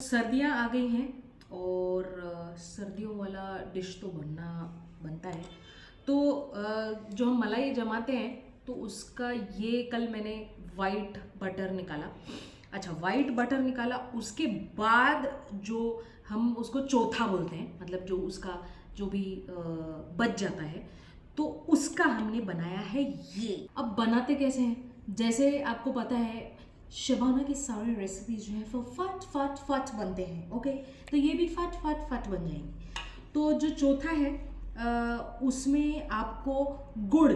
सर्दियाँ आ गई हैं और सर्दियों वाला डिश तो बनता है। तो जो हम मलाई जमाते हैं तो उसका ये कल मैंने वाइट बटर निकाला। अच्छा, वाइट बटर निकाला, उसके बाद जो हम उसको चौथा बोलते हैं, मतलब जो उसका जो भी बच जाता है, तो उसका हमने बनाया है ये। अब बनाते कैसे हैं, जैसे आपको पता है शबाना की सारी रेसिपीज जो है वो फट फट फट बनते हैं। ओके, तो ये भी फट फट फट बन जाएंगी। तो जो चौथा है उसमें आपको गुड़,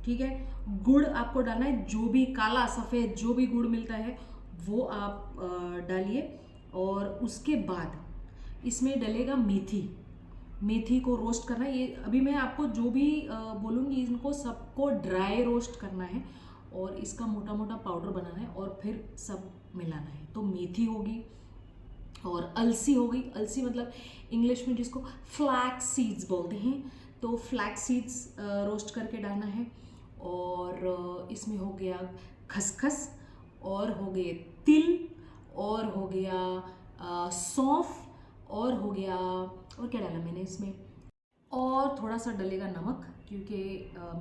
ठीक है, गुड़ आपको डालना है। जो भी काला सफ़ेद जो भी गुड़ मिलता है वो आप डालिए। और उसके बाद इसमें डलेगा मेथी। मेथी को रोस्ट करना है। ये अभी मैं आपको जो भी बोलूँगी इनको सबको ड्राई रोस्ट करना है और इसका मोटा मोटा पाउडर बनाना है और फिर सब मिलाना है। तो मेथी होगी और अलसी हो गई। अलसी मतलब इंग्लिश में जिसको फ्लैक्स सीड्स बोलते हैं, तो फ्लैक्स सीड्स रोस्ट करके डालना है। और इसमें हो गया खसखस, और हो गए तिल, और हो गया सौंफ, और हो गया, और क्या डाला मैंने इसमें, और थोड़ा सा डलेगा नमक, क्योंकि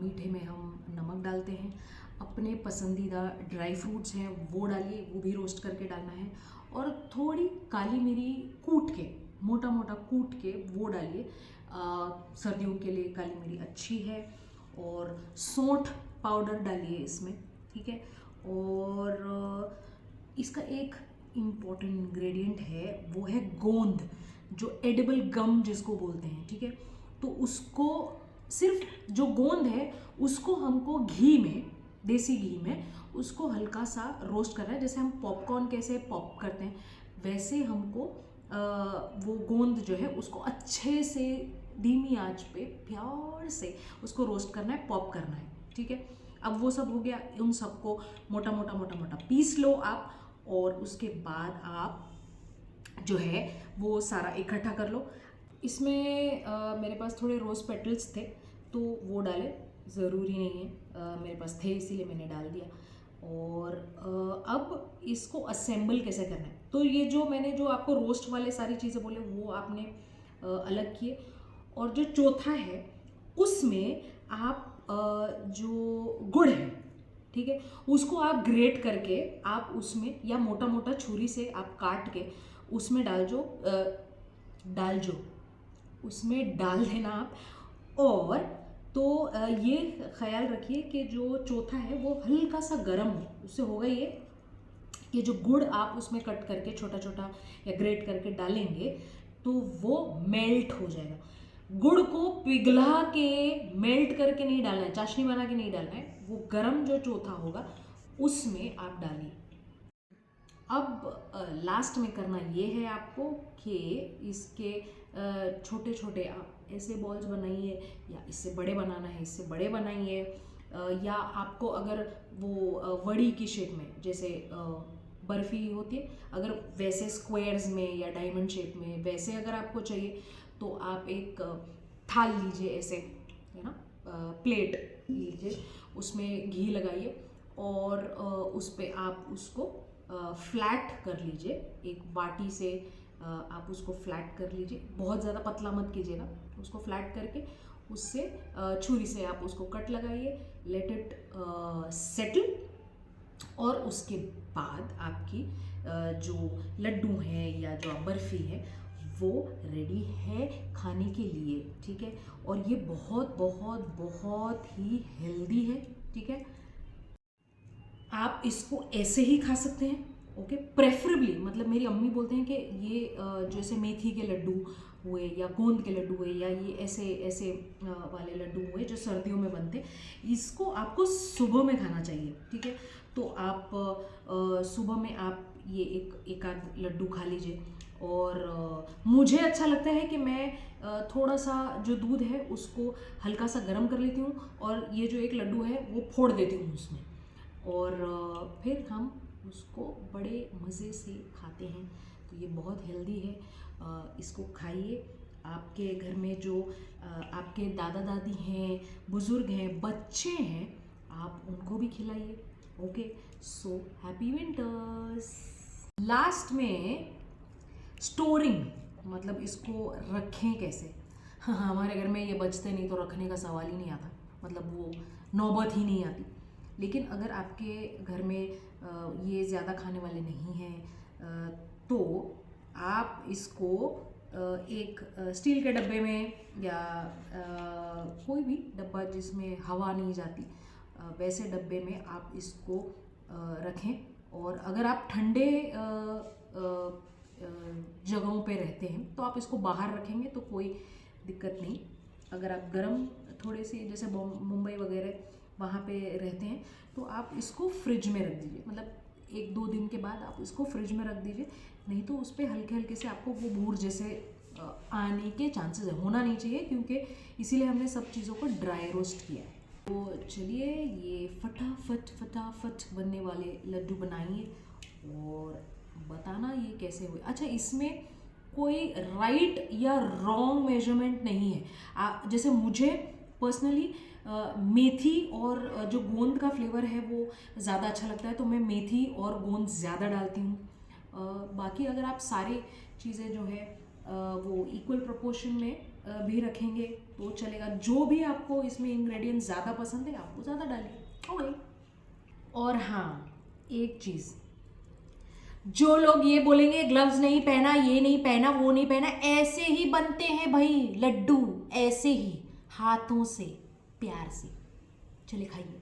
मीठे में हम नमक डालते हैं। अपने पसंदीदा ड्राई फ्रूट्स हैं वो डालिए, वो भी रोस्ट करके डालना है। और थोड़ी काली मिरी कूट के, मोटा मोटा कूट के वो डालिए। सर्दियों के लिए काली मिरी अच्छी है। और सौंठ पाउडर डालिए इसमें, ठीक है। और इसका एक इम्पॉर्टेंट इंग्रेडिएंट है, वो है गोंद, जो एडिबल गम जिसको बोलते हैं, ठीक है। तो उसको सिर्फ जो गोंद है उसको हमको घी में, देसी घी में उसको हल्का सा रोस्ट करना है। जैसे हम पॉपकॉर्न कैसे पॉप करते हैं वैसे हमको वो गोंद जो है उसको अच्छे से धीमी आंच पे प्यार से उसको रोस्ट करना है, पॉप करना है, ठीक है। अब वो सब हो गया, उन सबको मोटा मोटा मोटा मोटा पीस लो आप। और उसके बाद आप जो है वो सारा इकट्ठा कर लो। इसमें मेरे पास थोड़े रोज़ पेटल्स थे तो वो डाले, ज़रूरी नहीं है, मेरे पास थे इसीलिए मैंने डाल दिया। और अब इसको असेंबल कैसे करना है, तो ये जो मैंने जो आपको रोस्ट वाले सारी चीज़ें बोले वो आपने अलग किए। और जो चौथा है उसमें आप जो गुड़ है, ठीक है, उसको आप ग्रेट करके आप उसमें, या मोटा मोटा छुरी से आप काट के उसमें डाल जो उसमें डाल देना आप। और तो ये ख्याल रखिए कि जो चौथा है वो हल्का सा गर्म हो। उससे होगा ये जो गुड़ आप उसमें कट करके छोटा छोटा या ग्रेट करके डालेंगे तो वो मेल्ट हो जाएगा। गुड़ को पिघला के मेल्ट करके नहीं डालना है, चाशनी बना के नहीं डालना है, वो गरम जो चौथा होगा उसमें आप डालिए। अब लास्ट में करना ये है आपको कि इसके छोटे छोटे आप ऐसे बॉल्स बनाइए, या इससे बड़े बनाना है इससे बड़े बनाइए। या आपको अगर वो वड़ी की शेप में, जैसे बर्फ़ी होती है, अगर वैसे स्क्वायर्स में या डायमंड शेप में वैसे अगर आपको चाहिए तो आप एक थाल लीजिए ऐसे, है ना, प्लेट लीजिए, उसमें घी लगाइए और उस पर आप उसको फ्लैट कर लीजिए। एक बाटी से आप उसको फ्लैट कर लीजिए, बहुत ज़्यादा पतला मत कीजिएगा। उसको फ्लैट करके उससे छुरी से आप उसको कट लगाइए, लेट इट सेटल। और उसके बाद आपकी जो लड्डू हैं या जो बर्फ़ी है वो रेडी है खाने के लिए, ठीक है। और ये बहुत बहुत बहुत ही हेल्दी है, ठीक है। आप इसको ऐसे ही खा सकते हैं, ओके, प्रेफरेबली, मतलब मेरी अम्मी बोलते हैं कि ये जैसे मेथी के लड्डू हुए या गोंद के लड्डू हुए या ये ऐसे ऐसे वाले लड्डू हुए जो सर्दियों में बनते, इसको आपको सुबह में खाना चाहिए, ठीक है। तो आप सुबह में आप ये एक आध लड्डू खा लीजिए। और मुझे अच्छा लगता है कि मैं थोड़ा सा जो दूध है उसको हल्का सा गर्म कर लेती हूँ और ये जो एक लड्डू है वो फोड़ देती हूँ उसमें, और फिर हम उसको बड़े मज़े से खाते हैं। तो ये बहुत हेल्दी है, इसको खाइए। आपके घर में जो आपके दादा दादी हैं, बुज़ुर्ग हैं, बच्चे हैं, आप उनको भी खिलाइए। Okay, so happy winters. Last में स्टोरिंग, मतलब इसको रखें कैसे। हाँ, हमारे घर में ये बचते नहीं तो रखने का सवाल ही नहीं आता, मतलब वो नौबत ही नहीं आती। लेकिन अगर आपके घर में ये ज़्यादा खाने वाले नहीं हैं तो आप इसको एक स्टील के डब्बे में या कोई भी डब्बा जिसमें हवा नहीं जाती, वैसे डब्बे में आप इसको रखें। और अगर आप ठंडे जगहों पे रहते हैं तो आप इसको बाहर रखेंगे तो कोई दिक्कत नहीं। अगर आप गर्म थोड़े से जैसे मुंबई वगैरह वहाँ पे रहते हैं तो आप इसको फ्रिज में रख दीजिए, मतलब 1-2 दिन के बाद आप इसको फ्रिज में रख दीजिए, नहीं तो उस पर हल्के हल्के से आपको वो बूर जैसे आने के चांसेस है, होना नहीं चाहिए, क्योंकि इसीलिए हमने सब चीज़ों को ड्राई रोस्ट किया है। तो चलिए ये फटाफट बनने वाले लड्डू बनाइए और बताना ये कैसे हुए। अच्छा, इसमें कोई राइट या रॉन्ग मेजरमेंट नहीं है। जैसे मुझे पर्सनली मेथी और जो गोंद का फ्लेवर है वो ज़्यादा अच्छा लगता है, तो मैं मेथी और गोंद ज़्यादा डालती हूँ। बाकी अगर आप सारी चीज़ें जो है वो इक्वल प्रोपोर्शन में भी रखेंगे तो चलेगा। जो भी आपको इसमें इंग्रेडिएंट्स ज़्यादा पसंद है आप वो ज़्यादा डालिए। ओके। और हाँ, एक चीज़, जो लोग ये बोलेंगे ग्लव्स नहीं पहना, ये नहीं पहना, वो नहीं पहना, ऐसे ही बनते हैं भाई लड्डू, ऐसे ही हाथों से प्यार से। चले खाइए।